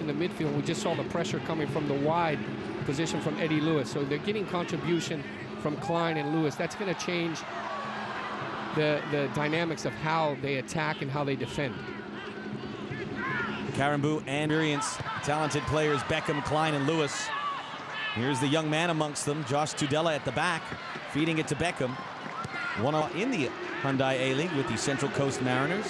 in the midfield. We just saw the pressure coming from the wide position from Eddie Lewis. So they're getting contribution from Klein and Lewis. That's going to change the dynamics of how they attack and how they defend. Carambou and experienced, talented players, Beckham, Klein, and Lewis. Here's the young man amongst them, Josh Tudela at the back, feeding it to Beckham. One in the Hyundai A-League with the Central Coast Mariners.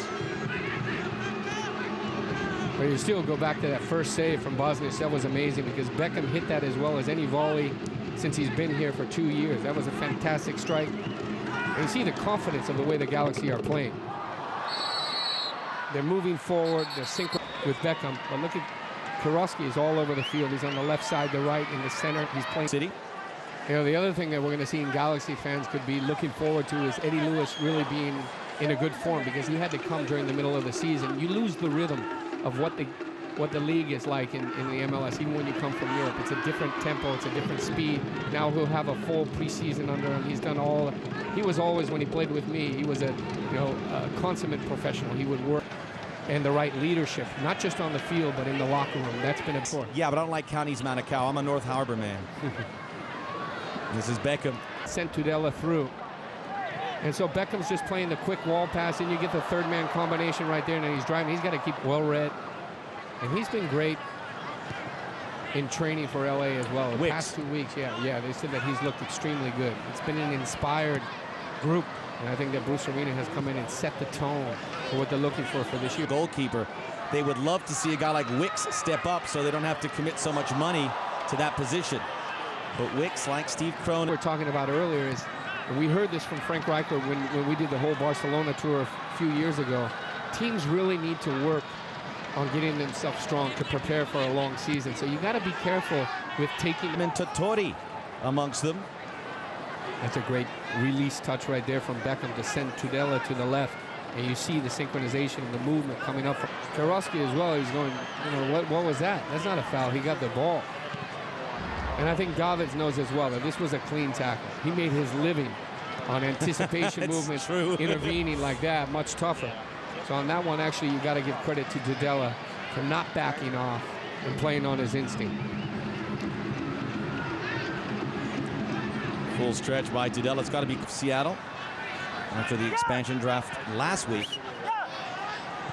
But you still go back to that first save from Bosnius. That was amazing because Beckham hit that as well as any volley since he's been here for 2 years. That was a fantastic strike. And you see the confidence of the way the Galaxy are playing. They're moving forward, they're synchronized with Beckham. But look at Karowski is all over the field. He's on the left side, the right, in the center. He's playing. City. You know, the other thing that we're going to see in Galaxy fans could be looking forward to is Eddie Lewis really being in a good form because he had to come during the middle of the season. You lose the rhythm of what the league is like in the MLS, even when you come from Europe. It's a different tempo, it's a different speed. Now he'll have a full preseason under him. He's done all. He was always, when he played with me, he was a consummate professional. He would work. And the right leadership, not just on the field, but in the locker room. That's been important. Yeah, but I don't like Counties Manukau. I'm a North Harbor man. This is Beckham. Sent Tudela through. And so Beckham's just playing the quick wall pass, and you get the third-man combination right there, and then he's driving. He's got to keep well-read. And he's been great in training for LA as well. The past 2 weeks, yeah, they said that he's looked extremely good. It's been an inspired group. And I think that Bruce Arena has come in and set the tone for what they're looking for this year. Goalkeeper. They would love to see a guy like Wicks step up so they don't have to commit so much money to that position. But Wicks, like Steve Krohn, we were talking about earlier, is we heard this from Frank Rijkaard when we did the whole Barcelona tour a few years ago. Teams really need to work on getting themselves strong to prepare for a long season. So you got to be careful with taking them. And Totori amongst them. That's a great release touch right there from Beckham to send Tudela to the left. And you see the synchronization and the movement coming up from Karowski as well. He's going, what was that? That's not a foul. He got the ball. And I think Davids knows as well that this was a clean tackle. He made his living on anticipation movements, intervening like that, much tougher. So on that one, actually, you got to give credit to Tudela for not backing off and playing on his instinct. Full stretch by Tudela. It's got to be Seattle after the expansion draft last week.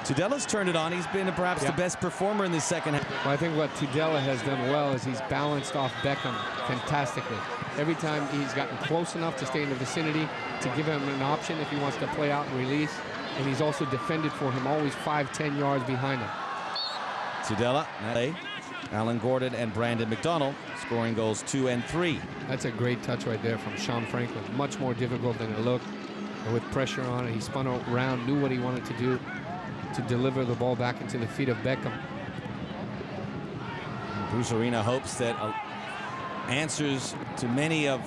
Tudela's turned it on. He's been perhaps the best performer in the second half. Well, I think what Tudela has done well is he's balanced off Beckham fantastically. Every time he's gotten close enough to stay in the vicinity to give him an option if he wants to play out and release. And he's also defended for him, always 5-10 yards behind him. Tudela, Alan Gordon and Brandon McDonald scoring goals 2 and 3. That's a great touch right there from Sean Franklin. Much more difficult than it looked. And with pressure on it, he spun around, knew what he wanted to do to deliver the ball back into the feet of Beckham. Bruce Arena hopes that answers to many of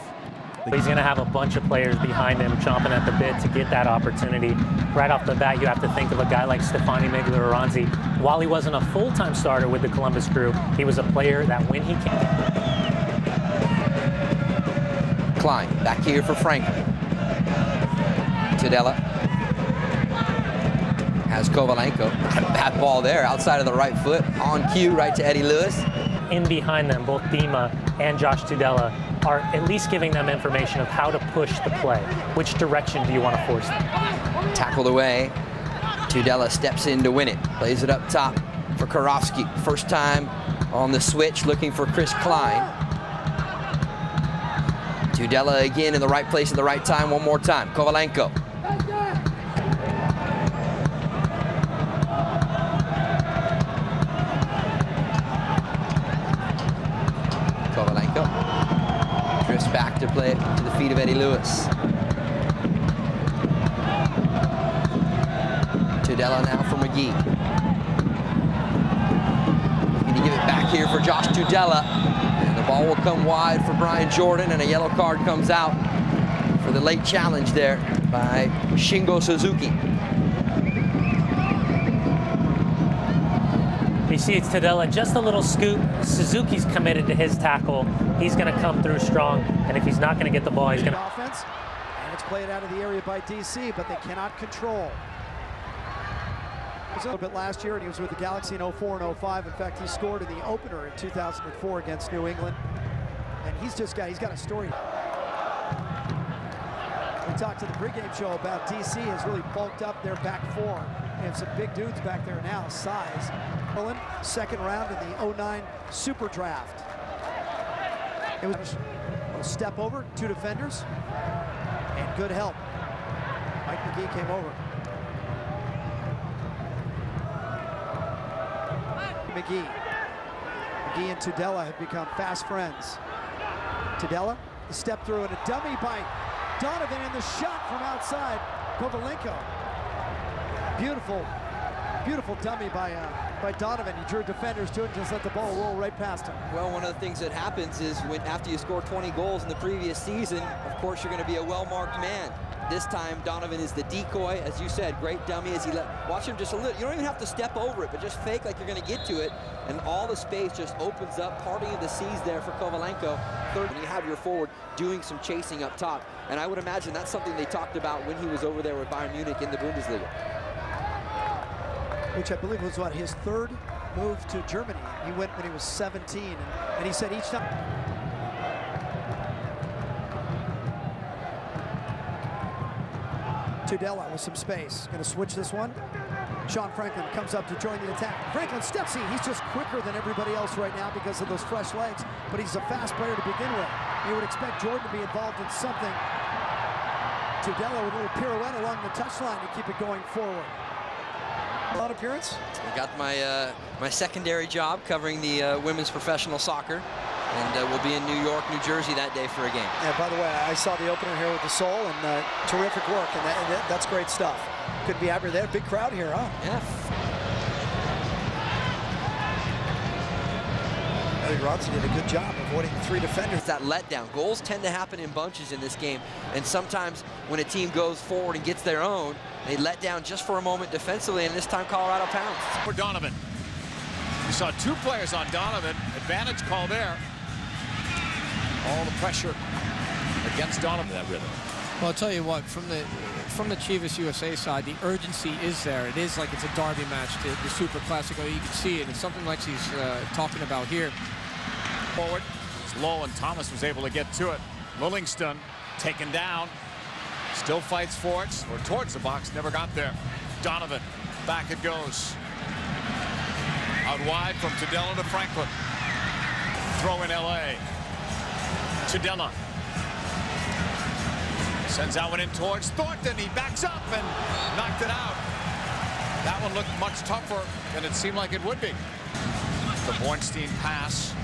He's going to have a bunch of players behind him chomping at the bit to get that opportunity. Right off the bat, you have to think of a guy like Stefani Miglioranzi. While he wasn't a full-time starter with the Columbus Crew, he was a player that when he came... Klein back here for Franklin. Tudela has Kovalenko. Bad ball there, outside of the right foot, on cue, right to Eddie Lewis. In behind them, both Dima and Josh Tudela are at least giving them information of how to push the play. Which direction do you want to force them? Tackled away. Tudela steps in to win it. Plays it up top for Karowski. First time on the switch, looking for Chris Klein. Tudela again in the right place at the right time one more time. Kovalenko. Drifts back to play it to the feet of Eddie Lewis. Tudela now for McGee. Going to give it back here for Josh Tudela. And the ball will come wide for Brian Jordan, and a yellow card comes out for the late challenge there by Shingo Suzuki. You see it's Tudela, just a little scoop. Suzuki's committed to his tackle. He's going to come through strong, and if he's not going to get the ball, he's going to... Offense, and it's played out of the area by DC, but they cannot control. It was a little bit last year, and he was with the Galaxy in 04 and 05. In fact, he scored in the opener in 2004 against New England. And he's got a story. We talked to the pregame show about DC has really bulked up their back four. They have some big dudes back there now, size. Second round in the 09 Super Draft. It was a step over, 2 defenders, and good help. Mike McGee came over. McGee and Tudela have become fast friends. Tudela, the step through and a dummy by Donovan, and the shot from outside Kovalenko. Beautiful dummy by Donovan. He drew defenders to it and just let the ball roll right past him. Well, one of the things that happens is when after you score 20 goals in the previous season, of course you're going to be a well-marked man. This time Donovan is the decoy, as you said, great dummy as he watch him just a little. You don't even have to step over it, but just fake like you're going to get to it, and all the space just opens up, parting of the seas there for Kovalenko. Third, when you have your forward doing some chasing up top, and I would imagine that's something they talked about when he was over there with Bayern Munich in the Bundesliga. Which I believe was what, his third move to Germany. He went when he was 17, and he said each time. Tudela with some space, going to switch this one. Sean Franklin comes up to join the attack. Franklin steps in. He's just quicker than everybody else right now because of those fresh legs, but he's a fast player to begin with. You would expect Jordan to be involved in something. Tudela with a little pirouette along the touchline to keep it going forward. A lot of appearance. I got my my secondary job covering the women's professional soccer, and we'll be in New York, New Jersey that day for a game. Yeah, by the way, I saw the opener here with the Soul, and terrific work, and that's great stuff. Could be happy. They had a big crowd here, huh? Yeah. Ronzi did a good job avoiding 3 defenders. It's that letdown. Goals tend to happen in bunches in this game, and sometimes when a team goes forward and gets their own, they let down just for a moment defensively, and this time Colorado pounced. For Donovan. We saw 2 players on Donovan. Advantage call there. All the pressure against Donovan. That rhythm. Well, I'll tell you what, from the Chivas USA side, the urgency is there. It is like it's a derby match, the Super Classico. You can see it. It's something like he's talking about here. Forward. It's low, and Thomas was able to get to it. Lillingston taken down. Still fights for it, or towards the box, never got there. Donovan, back it goes. Out wide from Tudela to Franklin. Throw in LA. Tudela. Sends that one in towards Thornton. He backs up and knocked it out. That one looked much tougher than it seemed like it would be. The Bornstein pass.